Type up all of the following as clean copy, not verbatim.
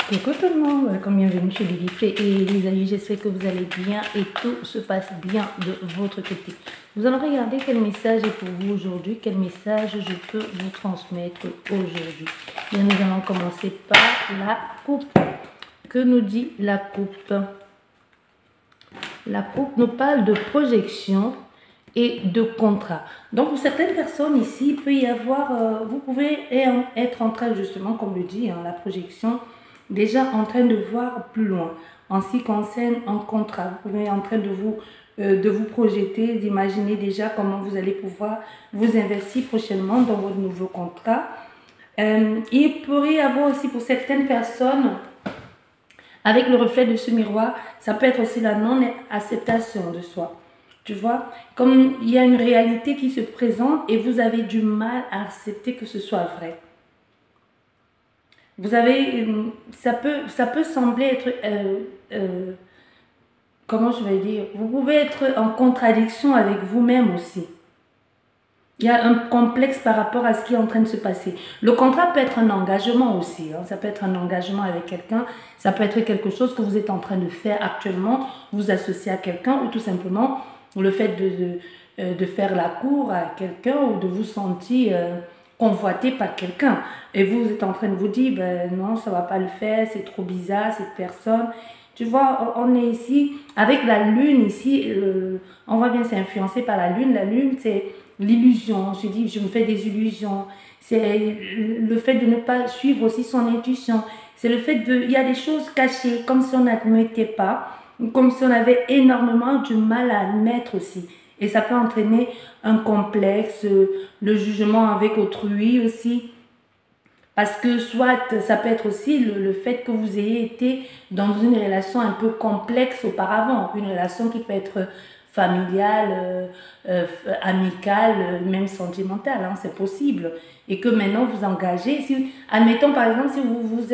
Coucou tout le monde, bienvenue chez Lily et les amis, j'espère que vous allez bien et tout se passe bien de votre côté. Nous allons regarder quel message est pour vous aujourd'hui, quel message je peux vous transmettre aujourd'hui. Bien, nous allons commencer par la coupe. Que nous dit la coupe? La coupe nous parle de projection et de contrat. Donc pour certaines personnes ici, il peut y avoir, vous pouvez être en train justement, comme le dit la projection, déjà en train de voir plus loin. En ce qui concerne un contrat, vous pouvez être en train de vous projeter, d'imaginer déjà comment vous allez pouvoir vous investir prochainement dans votre nouveau contrat. Il pourrait y avoir aussi pour certaines personnes, avec le reflet de ce miroir, ça peut être aussi la non-acceptation de soi. Tu vois, comme il y a une réalité qui se présente et vous avez du mal à accepter que ce soit vrai. Vous avez, ça peut sembler être, comment je vais dire, vous pouvez être en contradiction avec vous-même aussi. Il y a un complexe par rapport à ce qui est en train de se passer. Le contrat peut être un engagement aussi. Ça peut être un engagement avec quelqu'un. Ça peut être quelque chose que vous êtes en train de faire actuellement. Vous associez à quelqu'un ou tout simplement le fait de faire la cour à quelqu'un ou de vous sentir convoité par quelqu'un. Et vous êtes en train de vous dire, ben non, ça ne va pas le faire, c'est trop bizarre, cette personne. Tu vois, on est ici, avec la lune ici, on voit bien c'est influencé par la lune. La lune, c'est l'illusion. On se dit, je me fais des illusions. C'est le fait de ne pas suivre aussi son intuition. C'est le fait il y a des choses cachées, comme si on n'admettait pas, comme si on avait énormément du mal à admettre aussi. Et ça peut entraîner un complexe, le jugement avec autrui aussi. Parce que soit ça peut être aussi le fait que vous ayez été dans une relation un peu complexe auparavant. Une relation qui peut être familiale, amicale, même sentimentale. C'est possible. Et que maintenant vous engagez. Si, admettons par exemple si vous vous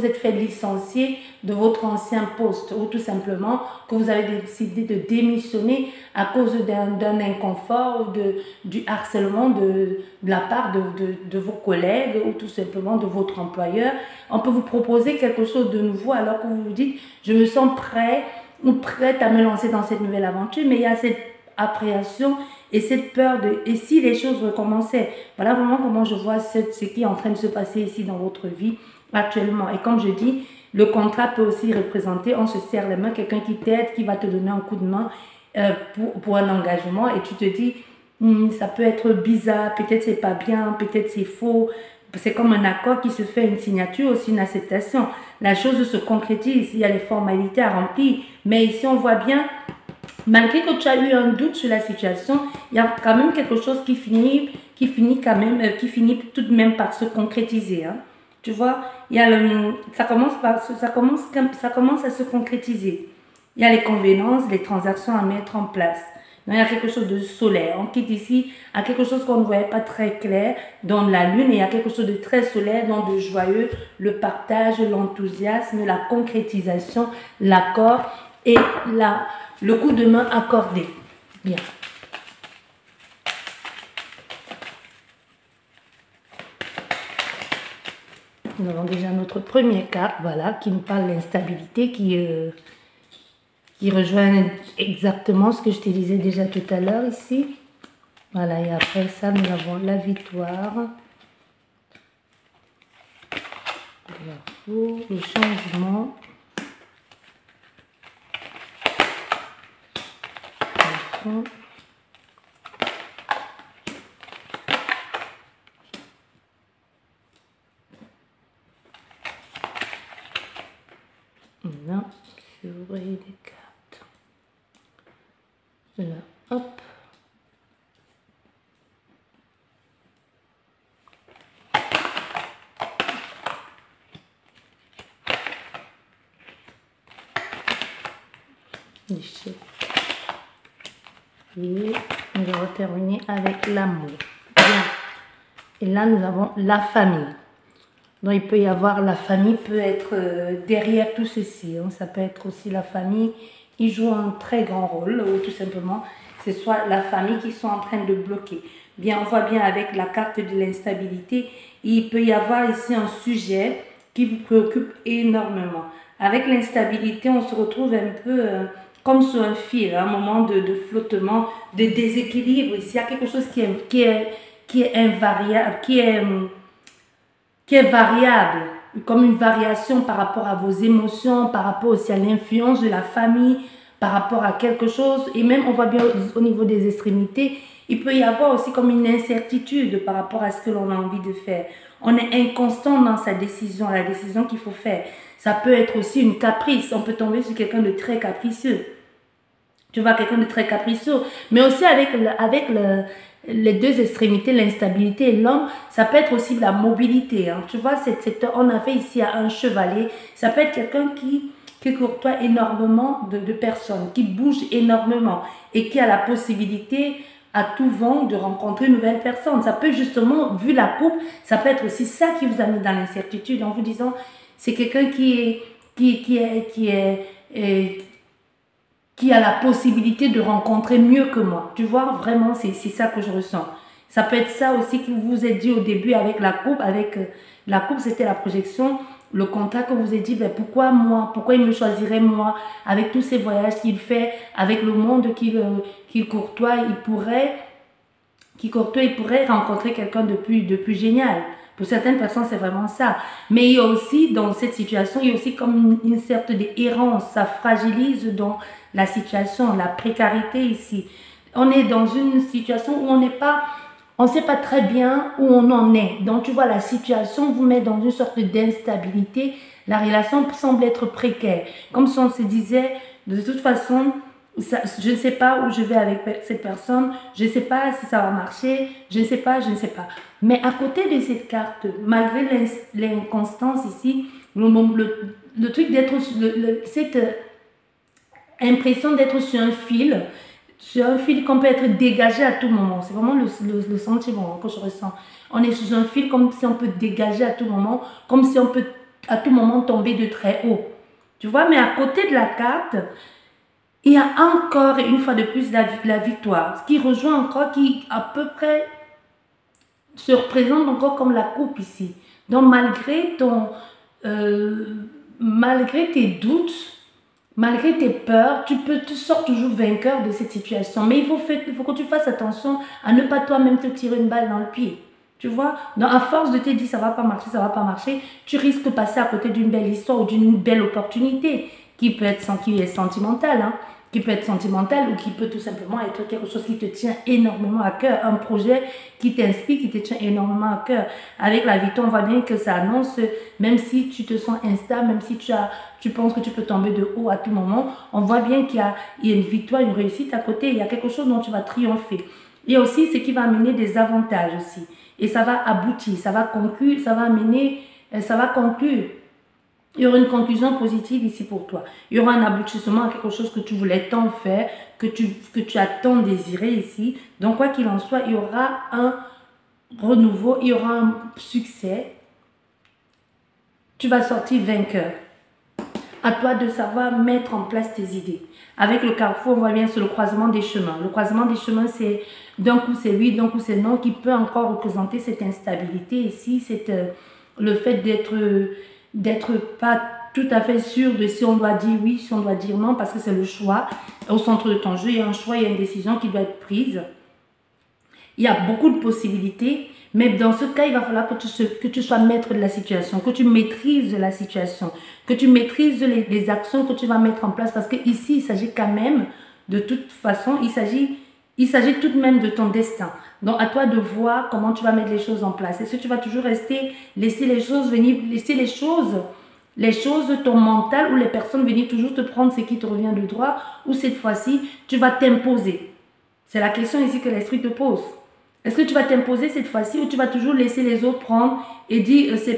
êtes fait licencier de votre ancien poste ou tout simplement que vous avez décidé de démissionner à cause d'un inconfort ou du harcèlement de la part de vos collègues ou tout simplement de votre employeur. On peut vous proposer quelque chose de nouveau alors que vous vous dites je me sens prêt ou prête à me lancer dans cette nouvelle aventure, mais il y a cette appréhension et cette peur de et si les choses recommençaient. Voilà vraiment comment je vois ce qui est en train de se passer ici dans votre vie actuellement. Et comme je dis, le contrat peut aussi représenter, on se serre les mains, quelqu'un qui t'aide, qui va te donner un coup de main pour un engagement et tu te dis, ça peut être bizarre, peut-être c'est pas bien, peut-être c'est faux. C'est comme un accord qui se fait, une signature, aussi une acceptation. La chose se concrétise, il y a les formalités à remplir. Mais ici, on voit bien, malgré que tu as eu un doute sur la situation, il y a quand même quelque chose qui finit tout de même par se concrétiser. Tu vois, il y a ça commence à se concrétiser. Il y a les convenances, les transactions à mettre en place. Donc, il y a quelque chose de solaire. On quitte ici à quelque chose qu'on ne voyait pas très clair dans la lune. Et il y a quelque chose de très solaire, dans de joyeux, le partage, l'enthousiasme, la concrétisation, l'accord et le coup de main accordé. Bien. Nous avons déjà notre première carte, voilà, qui nous parle de l'instabilité, qui rejoint exactement ce que je te disais déjà tout à l'heure ici. Voilà, et après ça, nous avons la victoire, le changement, le fond. Là, je vais ouvrir des cartes. Là, hop. Et nous allons terminer avec l'amour. Bien. Et là, nous avons la famille. Donc, il peut y avoir, la famille peut être derrière tout ceci. Ça peut être aussi la famille. Il joue un très grand rôle, ou tout simplement, c'est soit la famille qui sont en train de bloquer. Bien, on voit bien avec la carte de l'instabilité, il peut y avoir ici un sujet qui vous préoccupe énormément. Avec l'instabilité, on se retrouve un peu comme sur un fil, un moment de flottement, de déséquilibre. Ici, il y a quelque chose qui est invariable, qui est variable, comme une variation par rapport à vos émotions, par rapport aussi à l'influence de la famille, par rapport à quelque chose. Et même, on voit bien au niveau des extrémités, il peut y avoir aussi comme une incertitude par rapport à ce que l'on a envie de faire. On est inconstant dans sa décision, la décision qu'il faut faire. Ça peut être aussi une caprice. On peut tomber sur quelqu'un de très capricieux. Tu vois, quelqu'un de très capricieux. Mais aussi avec les deux extrémités, l'instabilité et l'homme, ça peut être aussi la mobilité. Hein. Tu vois, on a fait ici à un chevalier. Ça peut être quelqu'un qui courtoie énormément de personnes, qui bouge énormément et qui a la possibilité à tout vent de rencontrer une nouvelle personne. Ça peut justement, vu la coupe, ça peut être aussi ça qui vous a mis dans l'incertitude en vous disant, c'est quelqu'un qui a la possibilité de rencontrer mieux que moi. Tu vois, vraiment, c'est ça que je ressens. Ça peut être ça aussi que vous vous êtes dit au début avec la coupe. Avec la coupe, c'était la projection, le contrat que vous avez dit, ben pourquoi moi? Pourquoi il me choisirait moi? Avec tous ces voyages qu'il fait, avec le monde qu'il courtoie, il pourrait rencontrer quelqu'un de plus génial. Pour certaines personnes, c'est vraiment ça. Mais il y a aussi, dans cette situation, il y a aussi comme une sorte d'errance. Ça fragilise dans la situation, la précarité ici. On est dans une situation où on ne sait pas très bien où on en est. Donc, tu vois, la situation vous met dans une sorte d'instabilité. La relation semble être précaire. Comme si on se disait, de toute façon, je ne sais pas où je vais avec cette personne, je ne sais pas si ça va marcher, je ne sais pas. Mais à côté de cette carte, malgré l'inconstance ici, le truc d'être, cette impression d'être sur un fil qu'on peut être dégagé à tout moment. C'est vraiment le sentiment que je ressens. On est sur un fil comme si on peut dégager à tout moment, comme si on peut à tout moment tomber de très haut. Tu vois, mais à côté de la carte, il y a encore une fois de plus la victoire, ce qui rejoint encore, qui à peu près se représente encore comme la coupe ici. Donc malgré tes doutes, malgré tes peurs, tu sors toujours vainqueur de cette situation. Mais il faut que tu fasses attention à ne pas toi-même te tirer une balle dans le pied. Tu vois, donc à force de te dire ça va pas marcher, tu risques de passer à côté d'une belle histoire ou d'une belle opportunité qui est sentimentale, hein, qui peut être sentimentale ou qui peut tout simplement être quelque chose qui te tient énormément à cœur, un projet qui t'inspire, qui te tient énormément à cœur. Avec la victoire, on voit bien que ça annonce, même si tu te sens instable, même si tu penses que tu peux tomber de haut à tout moment, on voit bien qu'il y a une victoire, une réussite à côté, il y a quelque chose dont tu vas triompher. Il y a aussi ce qui va amener des avantages aussi. Et ça va aboutir, ça va conclure, ça va conclure. Il y aura une conclusion positive ici pour toi. Il y aura un aboutissement à quelque chose que tu voulais tant faire, que tu as tant désiré ici. Donc, quoi qu'il en soit, il y aura un renouveau, il y aura un succès. Tu vas sortir vainqueur. À toi de savoir mettre en place tes idées. Avec le carrefour, on voit bien sur le croisement des chemins. Le croisement des chemins, c'est d'un coup c'est oui, d'un coup c'est non, qui peut encore représenter cette instabilité ici, le fait d'être pas tout à fait sûr de si on doit dire oui, si on doit dire non, parce que c'est le choix. Au centre de ton jeu, il y a un choix, il y a une décision qui doit être prise. Il y a beaucoup de possibilités, mais dans ce cas, il va falloir que tu sois maître de la situation, que tu maîtrises la situation, que tu maîtrises les actions que tu vas mettre en place, parce que ici, il s'agit quand même, de toute façon, il s'agit tout de même de ton destin. Donc, à toi de voir comment tu vas mettre les choses en place. Est-ce que tu vas toujours laisser les choses venir, les choses de ton mental ou les personnes venir toujours te prendre ce qui te revient de droit, ou cette fois-ci, tu vas t'imposer? C'est la question ici que l'esprit te pose. Est-ce que tu vas t'imposer cette fois-ci ou tu vas toujours laisser les autres prendre et dire c'est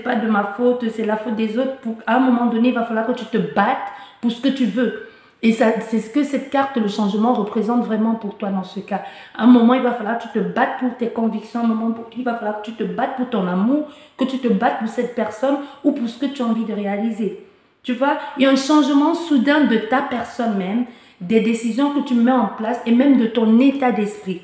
pas de ma faute, c'est la faute des autres. À un moment donné, il va falloir que tu te battes pour ce que tu veux. Et c'est ce que cette carte, le changement, représente vraiment pour toi dans ce cas. À un moment, il va falloir que tu te battes pour tes convictions. À un moment, il va falloir que tu te battes pour ton amour, que tu te battes pour cette personne ou pour ce que tu as envie de réaliser. Tu vois, il y a un changement soudain de ta personne même, des décisions que tu mets en place et même de ton état d'esprit.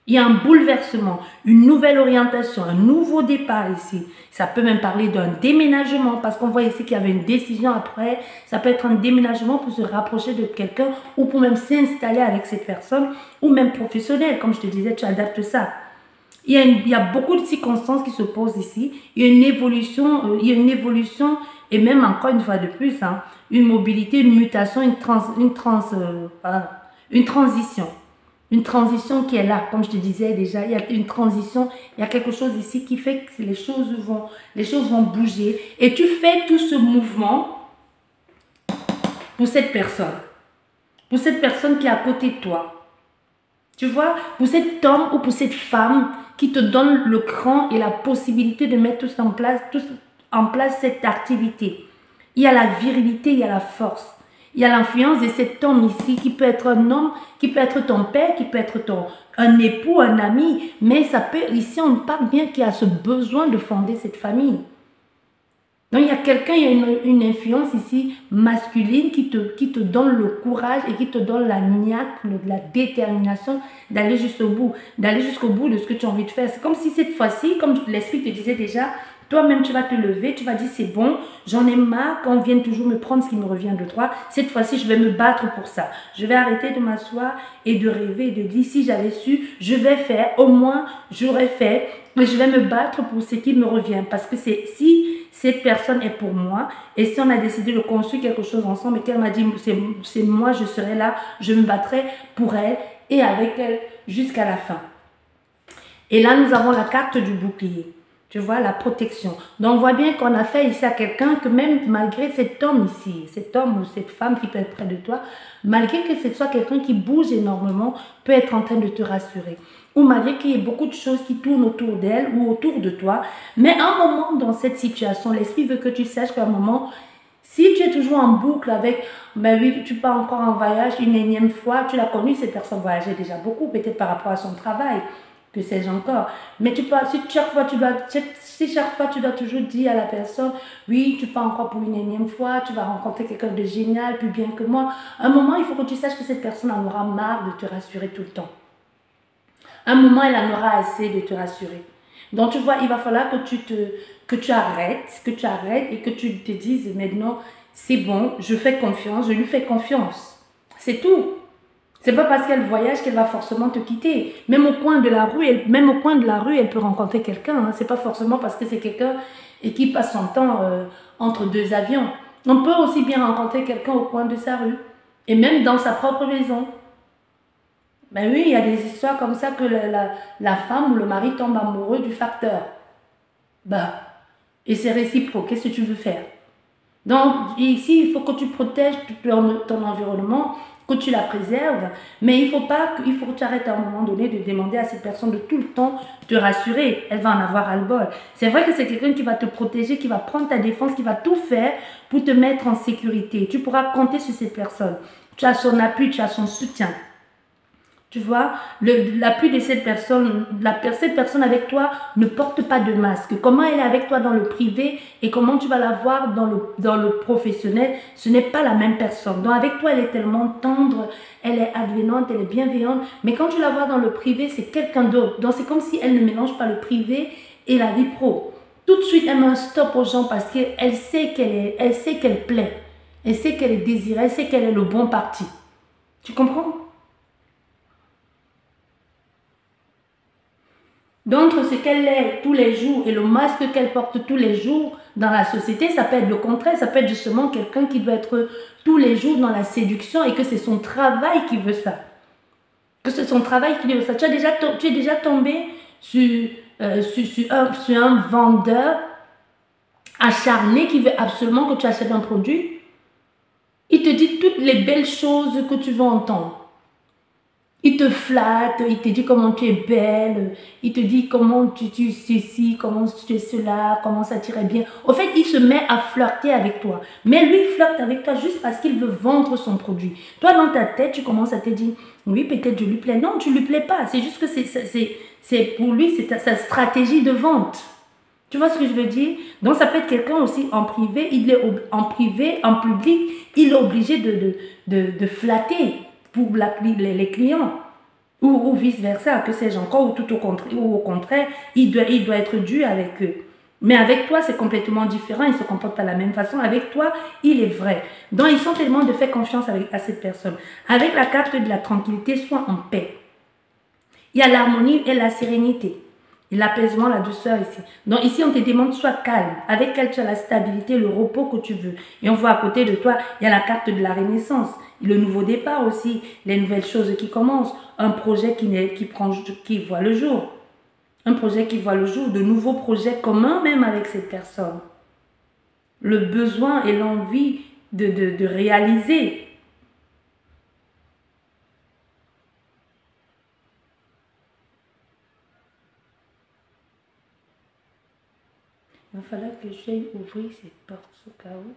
Il y a un bouleversement, une nouvelle orientation, un nouveau départ ici. Ça peut même parler d'un déménagement parce qu'on voit ici qu'il y avait une décision après. Ça peut être un déménagement pour se rapprocher de quelqu'un ou pour même s'installer avec cette personne ou même professionnel. Comme je te disais, tu adaptes ça. Il y a beaucoup de circonstances qui se posent ici. Il y a une évolution et même encore une fois de plus, hein, une mobilité, une mutation, une transition. Une transition qui est là, comme je te disais déjà, il y a une transition, il y a quelque chose ici qui fait que les choses vont bouger. Et tu fais tout ce mouvement pour cette personne qui est à côté de toi. Tu vois, pour cet homme ou pour cette femme qui te donne le cran et la possibilité de mettre tout en place cette activité. Il y a la virilité, il y a la force. Il y a l'influence de cet homme ici qui peut être un homme, qui peut être ton père, qui peut être un époux, un ami. Mais ça peut, ici on parle bien qu'il y a ce besoin de fonder cette famille. Donc il y a quelqu'un, il y a une influence ici masculine qui te donne le courage et qui te donne la niaque, la détermination d'aller jusqu'au bout de ce que tu as envie de faire. C'est comme si cette fois-ci, comme l'esprit te disait déjà, toi-même, tu vas te lever, tu vas dire c'est bon, j'en ai marre qu'on vienne toujours me prendre ce qui me revient de toi. Cette fois-ci, je vais me battre pour ça. Je vais arrêter de m'asseoir et de rêver et de dire si j'avais su, je vais faire, au moins j'aurais fait, mais je vais me battre pour ce qui me revient. Parce que si cette personne est pour moi et si on a décidé de construire quelque chose ensemble et qu'elle m'a dit c'est moi, je serai là, je me battrai pour elle et avec elle jusqu'à la fin. Et là, nous avons la carte du bouclier. Tu vois, la protection. Donc, on voit bien qu'on a fait ici à quelqu'un que même malgré cet homme ici, cet homme ou cette femme qui peut être près de toi, malgré que ce soit quelqu'un qui bouge énormément, peut être en train de te rassurer. Ou malgré qu'il y ait beaucoup de choses qui tournent autour d'elle ou autour de toi. Mais à un moment dans cette situation, l'esprit veut que tu saches qu'à un moment, si tu es toujours en boucle avec, ben oui, tu pars encore en voyage une énième fois, tu l'as connue, cette personne voyageait déjà beaucoup, peut-être par rapport à son travail. Que sais-je encore. Mais si chaque fois tu dois toujours dire à la personne, oui, tu pars encore pour une énième fois, tu vas rencontrer quelqu'un de génial, plus bien que moi. À un moment, il faut que tu saches que cette personne en aura marre de te rassurer tout le temps. À un moment, elle en aura assez de te rassurer. Donc, tu vois, il va falloir que tu arrêtes et que tu te dises maintenant, c'est bon, je fais confiance, je lui fais confiance. C'est tout. C'est pas parce qu'elle voyage qu'elle va forcément te quitter. Même au coin de la rue, elle peut rencontrer quelqu'un. Hein. C'est pas forcément parce que c'est quelqu'un et qui passe son temps entre deux avions. On peut aussi bien rencontrer quelqu'un au coin de sa rue et même dans sa propre maison. Ben oui, il y a des histoires comme ça que la femme ou le mari tombe amoureux du facteur. Et c'est réciproque. Qu'est-ce que tu veux faire? Donc ici, il faut que tu protèges ton environnement, que tu la préserves, mais il faut que tu arrêtes à un moment donné de demander à cette personne de tout le temps te rassurer. Elle va en avoir ras-le-bol. C'est vrai que c'est quelqu'un qui va te protéger, qui va prendre ta défense, qui va tout faire pour te mettre en sécurité. Tu pourras compter sur cette personne. Tu as son appui, tu as son soutien. Tu vois, l'appui de cette personne avec toi ne porte pas de masque. Comment elle est avec toi dans le privé et comment tu vas la voir dans le professionnel, ce n'est pas la même personne. Donc avec toi, elle est tellement tendre, elle est advenante, elle est bienveillante. Mais quand tu la vois dans le privé, c'est quelqu'un d'autre. Donc c'est comme si elle ne mélange pas le privé et la vie pro. Tout de suite, elle met un stop aux gens parce qu'elle sait qu'elle plaît. Elle sait qu'elle est désirée, elle sait qu'elle est le bon parti. Tu comprends? Donc, ce qu'elle est tous les jours et le masque qu'elle porte tous les jours dans la société, ça peut être le contraire. Ça peut être justement quelqu'un qui doit être tous les jours dans la séduction et que c'est son travail qui veut ça. Que c'est son travail qui veut ça. Tu es déjà tombé sur un vendeur acharné qui veut absolument que tu achètes un produit. Il te dit toutes les belles choses que tu veux entendre. Il te flatte, il te dit comment tu es belle, il te dit comment tu es ceci, comment tu es cela, comment ça t'irait bien. Au fait, il se met à flirter avec toi. Mais lui, il flirte avec toi juste parce qu'il veut vendre son produit. Toi, dans ta tête, tu commences à te dire, oui, peut-être je lui plais. Non, tu ne lui plais pas. C'est juste que c'est pour lui, c'est sa stratégie de vente. Tu vois ce que je veux dire? Donc, ça peut être quelqu'un aussi en privé, en public, il est obligé de flatter pour les clients. ou vice-versa, que sais-je encore, ou au contraire, il doit être dur avec eux. Mais avec toi, c'est complètement différent, il se comporte de la même façon. Avec toi, il est vrai. Donc, ils sont tellement de faire confiance à cette personne. Avec la carte de la tranquillité, sois en paix. Il y a l'harmonie et la sérénité. Et l'apaisement, la douceur ici. Donc ici, on te demande sois calme. Avec elle, tu as la stabilité, le repos que tu veux. Et on voit à côté de toi, il y a la carte de la renaissance. Le nouveau départ aussi. Les nouvelles choses qui commencent. Un projet qui voit le jour. Un projet qui voit le jour. De nouveaux projets communs même avec cette personne. Le besoin et l'envie de réaliser. Il va falloir que j'aille ouvrir cette porte au cas où.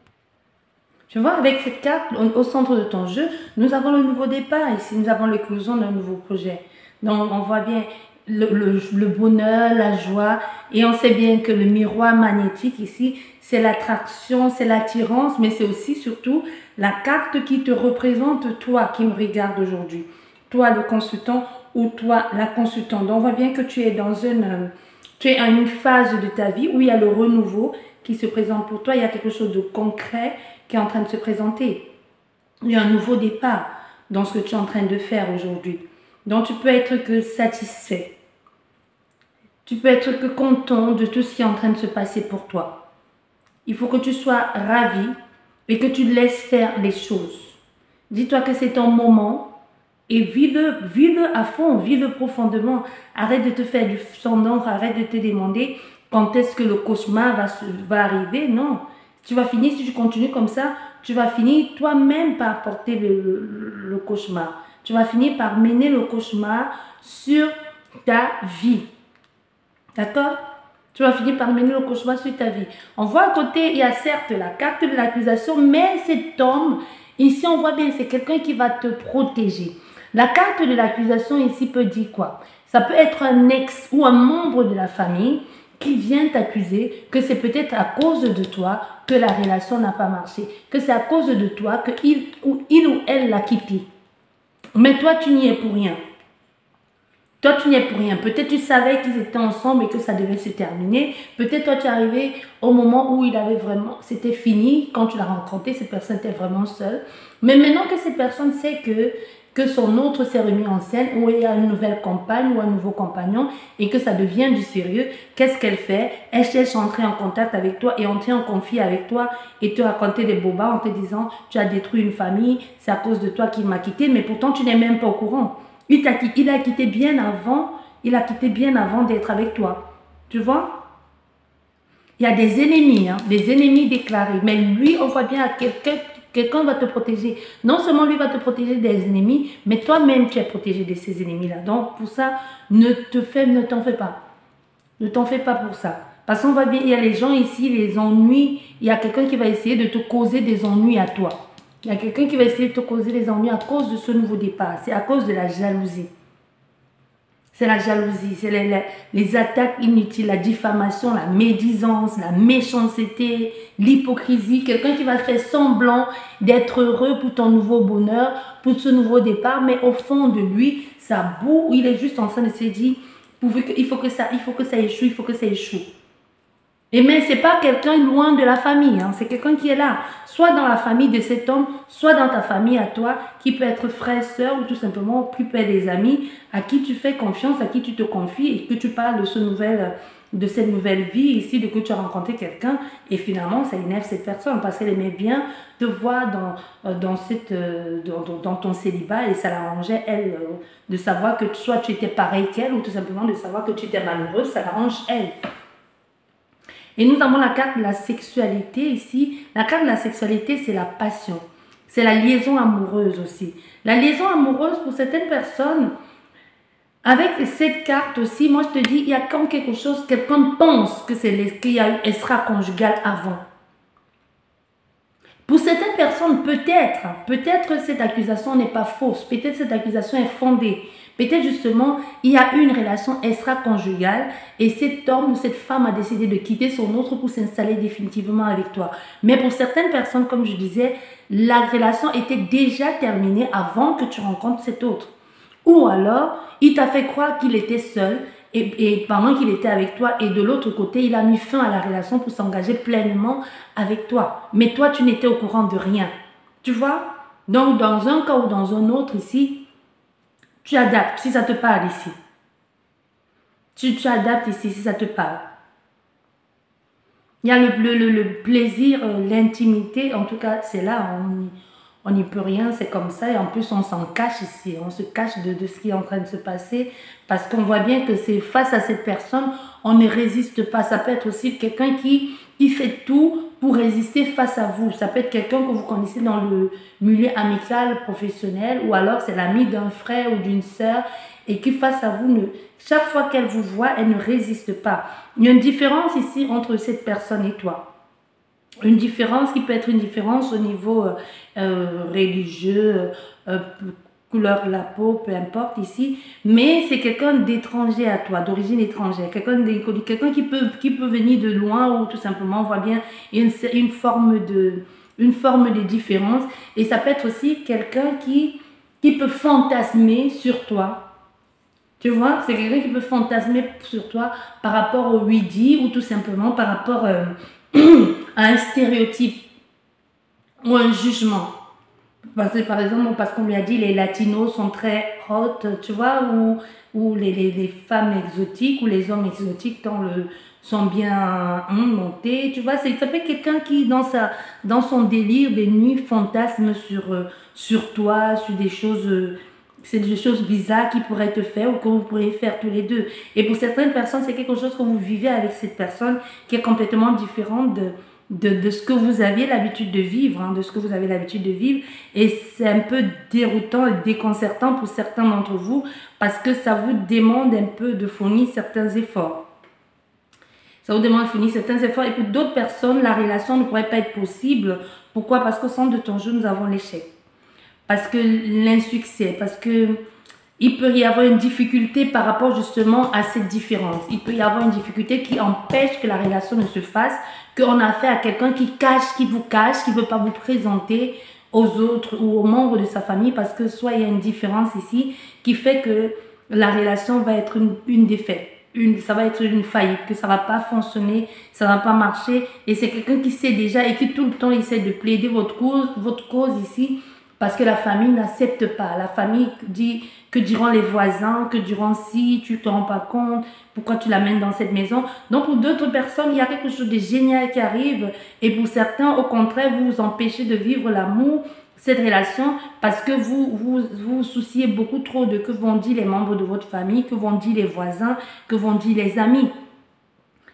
Tu vois, avec cette carte, au centre de ton jeu, nous avons le nouveau départ ici. Nous avons l'éclosion d'un nouveau projet. Donc, on voit bien le bonheur, la joie. Et on sait bien que le miroir magnétique ici, c'est l'attraction, c'est l'attirance, mais c'est aussi surtout la carte qui te représente, toi qui me regarde aujourd'hui. Toi, le consultant, ou toi, la consultante. Donc, on voit bien que tu es dans tu es à une phase de ta vie où il y a le renouveau qui se présente pour toi. Il y a quelque chose de concret qui est en train de se présenter. Il y a un nouveau départ dans ce que tu es en train de faire aujourd'hui. Donc, tu peux être que satisfait. Tu peux être que content de tout ce qui est en train de se passer pour toi. Il faut que tu sois ravi et que tu laisses faire les choses. Dis-toi que c'est ton moment et vis-le à fond, vis-le profondément. Arrête de te faire du sondage, arrête de te demander quand est-ce que le cauchemar va arriver. Non, tu vas finir, si tu continues comme ça, tu vas finir toi-même par porter le cauchemar. Tu vas finir par mener le cauchemar sur ta vie. D'accord? Tu vas finir par mener le cauchemar sur ta vie. On voit à côté, il y a certes la carte de l'accusation, mais cet homme, ici on voit bien, c'est quelqu'un qui va te protéger. La carte de l'accusation ici peut dire quoi? Ça peut être un ex ou un membre de la famille qui vient t'accuser que c'est peut-être à cause de toi que la relation n'a pas marché, que c'est à cause de toi que il ou elle l'a quitté. Mais toi, tu n'y es pour rien. Toi, tu n'y es pour rien. Peut-être tu savais qu'ils étaient ensemble et que ça devait se terminer. Peut-être toi, tu es arrivé au moment où il avait vraiment, c'était fini. Quand tu l'as rencontré, cette personne était vraiment seule. Mais maintenant que cette personne sait que son autre s'est remis en scène, ou il y a une nouvelle compagne ou un nouveau compagnon et que ça devient du sérieux, qu'est-ce qu'elle fait? Elle cherche à entrer en contact avec toi et entrer en conflit avec toi et te raconter des bobas en te disant tu as détruit une famille, c'est à cause de toi qu'il m'a quitté, mais pourtant tu n'es même pas au courant. Il a quitté bien avant, d'être avec toi. Tu vois? Il y a des ennemis déclarés. Mais lui, on voit bien quelqu'un va te protéger. Non seulement lui va te protéger des ennemis, mais toi-même tu es protégé de ces ennemis-là. Donc pour ça, ne t'en fais pas. Ne t'en fais pas pour ça. Parce qu'on voit bien, il y a les gens ici, les ennuis. Il y a quelqu'un qui va essayer de te causer des ennuis à toi. Il y a quelqu'un qui va essayer de te causer des ennuis à cause de ce nouveau départ. C'est à cause de la jalousie. C'est la jalousie, c'est les attaques inutiles, la diffamation, la médisance, la méchanceté, l'hypocrisie. Quelqu'un qui va faire semblant d'être heureux pour ton nouveau bonheur, pour ce nouveau départ, mais au fond de lui, ça boue, il est juste en train de se dire, il faut que ça échoue, il faut que ça échoue. Et mais ce n'est pas quelqu'un loin de la famille, hein. C'est quelqu'un qui est là, soit dans la famille de cet homme, soit dans ta famille à toi, qui peut être frère, soeur ou tout simplement plus près des amis, à qui tu fais confiance, à qui tu te confies et que tu parles de cette nouvelle vie ici, de que tu as rencontré quelqu'un et finalement ça énerve cette personne parce qu'elle aimait bien te voir dans ton célibat et ça l'arrangeait elle de savoir que soit tu étais pareil qu'elle ou tout simplement de savoir que tu étais malheureuse, ça l'arrange elle. Et nous avons la carte de la sexualité ici. La carte de la sexualité, c'est la passion. C'est la liaison amoureuse aussi. La liaison amoureuse, pour certaines personnes, avec cette carte aussi, moi je te dis, il y a comme quelque chose, quelqu'un pense qu'il y a eu extra-conjugal avant. Pour certaines personnes, peut-être cette accusation n'est pas fausse, peut-être cette accusation est fondée. Peut-être justement, il y a eu une relation extra-conjugale et cet homme ou cette femme a décidé de quitter son autre pour s'installer définitivement avec toi. Mais pour certaines personnes, comme je disais, la relation était déjà terminée avant que tu rencontres cet autre. Ou alors, il t'a fait croire qu'il était seul et pendant qu'il était avec toi, et de l'autre côté, il a mis fin à la relation pour s'engager pleinement avec toi. Mais toi, tu n'étais au courant de rien. Tu vois? Donc, dans un cas ou dans un autre ici, tu adaptes si ça te parle ici. Tu adaptes ici si ça te parle. Il y a le plaisir, l'intimité, en tout cas, c'est là, on n'y peut rien, c'est comme ça. Et en plus, on s'en cache ici, on se cache de ce qui est en train de se passer parce qu'on voit bien que c'est face à cette personne, on ne résiste pas. Ça peut être aussi quelqu'un qui fait tout pour résister face à vous. Ça peut être quelqu'un que vous connaissez dans le milieu amical, professionnel, ou alors c'est l'ami d'un frère ou d'une sœur et qui face à vous, chaque fois qu'elle vous voit, elle ne résiste pas. Il y a une différence ici entre cette personne et toi. Une différence qui peut être une différence au niveau religieux, couleur de la peau, peu importe ici, mais c'est quelqu'un d'étranger à toi, d'origine étrangère, quelqu'un qui peut venir de loin ou tout simplement, on voit bien une forme de différence, et ça peut être aussi quelqu'un qui peut fantasmer sur toi. Tu vois, c'est quelqu'un qui peut fantasmer sur toi par rapport au oui-dit ou tout simplement par rapport à un stéréotype ou un jugement. Parce que, par exemple, parce qu'on lui a dit les latinos sont très hot, tu vois, ou les femmes exotiques ou les hommes exotiques sont bien montés, tu vois, ça peut être quelqu'un qui, dans son délire des nuits, fantasme sur toi, sur des choses. C'est des choses bizarres qui pourraient te faire ou que vous pourriez faire tous les deux. Et pour certaines personnes, c'est quelque chose que vous vivez avec cette personne qui est complètement différente de ce que vous aviez l'habitude de vivre, hein, de ce que vous avez l'habitude de vivre. Et c'est un peu déroutant et déconcertant pour certains d'entre vous parce que ça vous demande un peu de fournir certains efforts. Ça vous demande de fournir certains efforts. Et pour d'autres personnes, la relation ne pourrait pas être possible. Pourquoi? Parce qu'au centre de ton jeu, nous avons l'échec. Parce que l'insuccès, parce que il peut y avoir une difficulté par rapport justement à cette différence. Il peut y avoir une difficulté qui empêche que la relation ne se fasse, qu'on a affaire à quelqu'un qui vous cache, qui ne veut pas vous présenter aux autres ou aux membres de sa famille parce que soit il y a une différence ici qui fait que la relation va être une défaite. Ça va être une faillite, que ça ne va pas fonctionner, ça ne va pas marcher. Et c'est quelqu'un qui sait déjà et qui tout le temps essaie de plaider votre cause ici. Parce que la famille n'accepte pas. La famille dit que diront les voisins, que diront si tu ne te rends pas compte, pourquoi tu l'amènes dans cette maison. Donc pour d'autres personnes, il y a quelque chose de génial qui arrive. Et pour certains, au contraire, vous vous empêchez de vivre l'amour, cette relation, parce que vous souciez beaucoup trop de que vont dire les membres de votre famille, que vont dire les voisins, que vont dire les amis.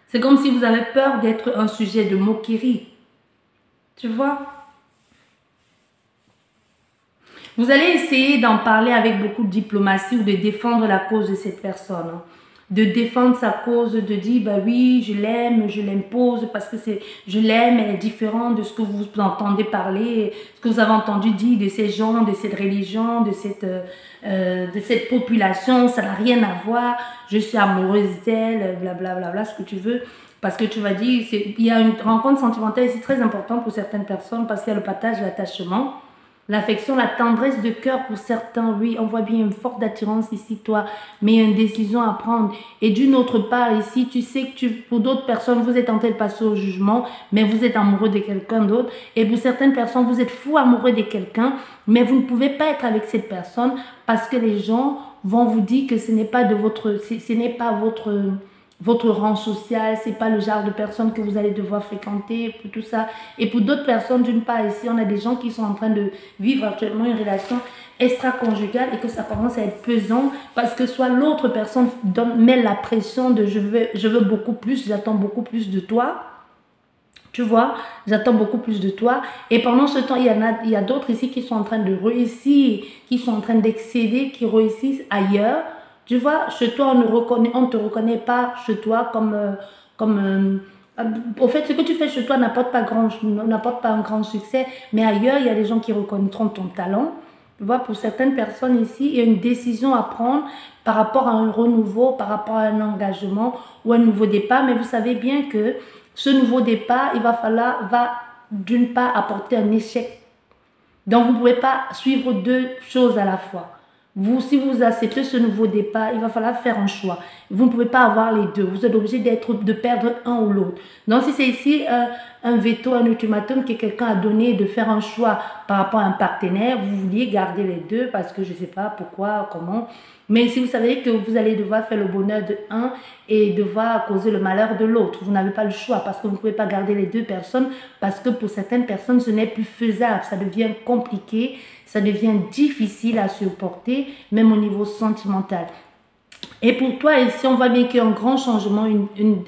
C'est comme si vous avez peur d'être un sujet de moquerie. Tu vois? Vous allez essayer d'en parler avec beaucoup de diplomatie ou de défendre la cause de cette personne. De défendre sa cause, de dire, bah oui, je l'aime, je l'impose parce que je l'aime, elle est différente de ce que vous entendez parler, ce que vous avez entendu dire de ces gens, de cette religion, de cette population, ça n'a rien à voir, je suis amoureuse d'elle, blablabla, ce que tu veux. Parce que tu vas dire, il y a une rencontre sentimentale ici très importante pour certaines personnes parce qu'il y a le partage, l'attachement. L'affection, la tendresse de cœur pour certains, oui, on voit bien une forte attirance ici, toi, mais il y a une décision à prendre. Et d'une autre part, ici, tu sais que pour d'autres personnes, vous êtes en train de passer au jugement, mais vous êtes amoureux de quelqu'un d'autre. Et pour certaines personnes, vous êtes fou amoureux de quelqu'un, mais vous ne pouvez pas être avec cette personne parce que les gens vont vous dire que ce n'est pas votre rang social, c'est pas le genre de personne que vous allez devoir fréquenter, pour tout ça. Et pour d'autres personnes, d'une part ici, on a des gens qui sont en train de vivre actuellement une relation extra-conjugale et que ça commence à être pesant parce que soit l'autre personne met la pression de je veux beaucoup plus, j'attends beaucoup plus de toi. Tu vois, j'attends beaucoup plus de toi. Et pendant ce temps, il y a d'autres ici qui sont en train de réussir, qui sont en train d'excéder, qui réussissent ailleurs. Tu vois, chez toi, on ne te reconnaît pas chez toi au fait, ce que tu fais chez toi n'apporte pas un grand succès, mais ailleurs, il y a des gens qui reconnaîtront ton talent. Tu vois, pour certaines personnes ici, il y a une décision à prendre par rapport à un renouveau, par rapport à un engagement ou un nouveau départ. Mais vous savez bien que ce nouveau départ, va d'une part apporter un échec. Donc, vous ne pouvez pas suivre deux choses à la fois. Vous, si vous acceptez ce nouveau départ, il va falloir faire un choix. Vous ne pouvez pas avoir les deux. Vous êtes obligé de perdre un ou l'autre. Donc, si c'est ici un veto, un ultimatum que quelqu'un a donné de faire un choix par rapport à un partenaire, vous vouliez garder les deux parce que je ne sais pas pourquoi, comment. Mais si vous savez que vous allez devoir faire le bonheur de un et devoir causer le malheur de l'autre, vous n'avez pas le choix parce que vous ne pouvez pas garder les deux personnes parce que pour certaines personnes, ce n'est plus faisable. Ça devient compliqué, ça devient difficile à supporter, même au niveau sentimental. Et pour toi, ici, on voit bien qu'il y a un grand changement,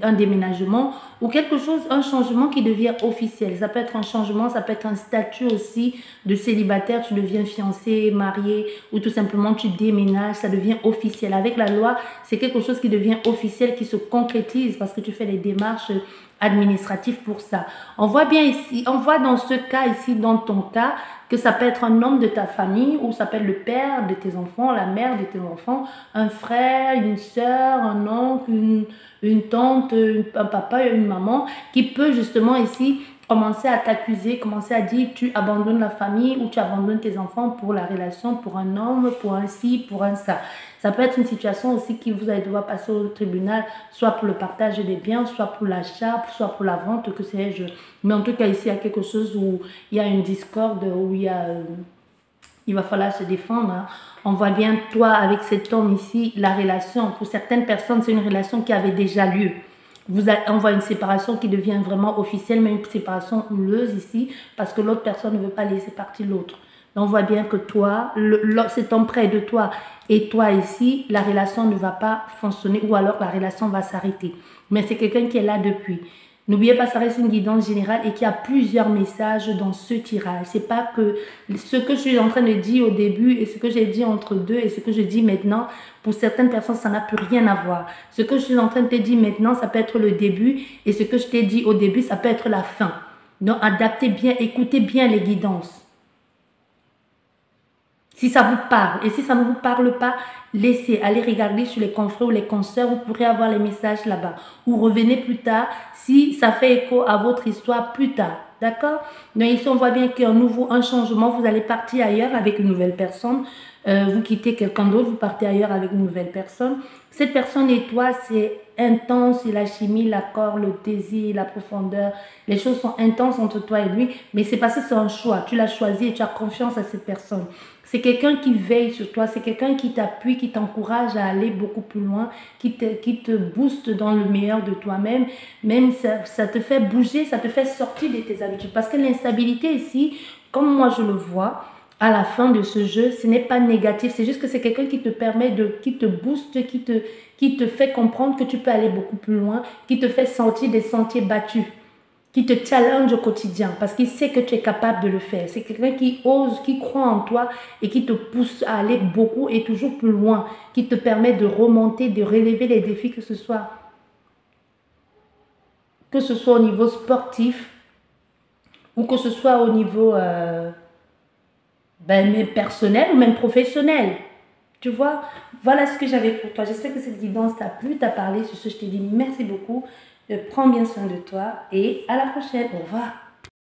un déménagement ou quelque chose, un changement qui devient officiel. Ça peut être un changement, ça peut être un statut aussi de célibataire, tu deviens fiancé, marié ou tout simplement tu déménages, ça devient officiel. Avec la loi, c'est quelque chose qui devient officiel, qui se concrétise parce que tu fais les démarches administratives pour ça. On voit bien ici, on voit dans ce cas ici, dans ton cas, que ça peut être un homme de ta famille ou ça peut être le père de tes enfants, la mère de tes enfants, un frère, une soeur, un oncle, une tante, un papa, une maman qui peut justement ici commencer à t'accuser, commencer à dire tu abandonnes la famille ou tu abandonnes tes enfants pour la relation, pour un homme, pour un ci, pour un ça. Ça peut être une situation aussi qui vous allez devoir passer au tribunal, soit pour le partage des biens, soit pour l'achat, soit pour la vente, que sais-je. Mais en tout cas, ici, il y a quelque chose où il y a une discorde, où il va falloir se défendre. Hein. On voit bien, toi, avec cet homme ici, la relation, pour certaines personnes, c'est une relation qui avait déjà lieu. On voit une séparation qui devient vraiment officielle, mais une séparation houleuse ici, parce que l'autre personne ne veut pas laisser partir l'autre. Donc, on voit bien que toi, cet homme près de toi et toi ici, la relation ne va pas fonctionner ou alors la relation va s'arrêter. Mais c'est quelqu'un qui est là depuis. N'oubliez pas, ça reste une guidance générale et qu'il y a plusieurs messages dans ce tirage. C'est pas que ce que je suis en train de dire au début et ce que j'ai dit entre deux et ce que je dis maintenant, pour certaines personnes, ça n'a plus rien à voir. Ce que je suis en train de te dire maintenant, ça peut être le début et ce que je t'ai dit au début, ça peut être la fin. Donc, adaptez bien, écoutez bien les guidances. Si ça vous parle et si ça ne vous parle pas, laissez, allez regarder sur les confrères ou les consoeurs, vous pourrez avoir les messages là-bas. Ou revenez plus tard si ça fait écho à votre histoire plus tard. D'accord? Donc ici, on voit bien qu'il y a un changement. Vous allez partir ailleurs avec une nouvelle personne. Vous quittez quelqu'un d'autre, vous partez ailleurs avec une nouvelle personne. Cette personne et toi, c'est intense, c'est la chimie, l'accord, le désir, la profondeur. Les choses sont intenses entre toi et lui, mais c'est parce que c'est un choix. Tu l'as choisi et tu as confiance à cette personne. C'est quelqu'un qui veille sur toi, c'est quelqu'un qui t'appuie, qui t'encourage à aller beaucoup plus loin, qui te booste dans le meilleur de toi-même. Même ça te fait bouger, ça te fait sortir de tes habitudes. Parce que l'instabilité ici, comme moi je le vois, à la fin de ce jeu, ce n'est pas négatif. C'est juste que c'est quelqu'un qui te permet qui te booste, qui te fait comprendre que tu peux aller beaucoup plus loin, qui te fait sentir des sentiers battus, qui te challenge au quotidien parce qu'il sait que tu es capable de le faire. C'est quelqu'un qui ose, qui croit en toi et qui te pousse à aller beaucoup et toujours plus loin, qui te permet de remonter, de relever les défis, que ce soit au niveau sportif ou que ce soit au niveau même personnel ou même professionnel. Tu vois, voilà ce que j'avais pour toi. J'espère que cette guidance t'a plu, t'a parlé. Sur ce, je te dis merci beaucoup. Prends bien soin de toi et à la prochaine. Au revoir.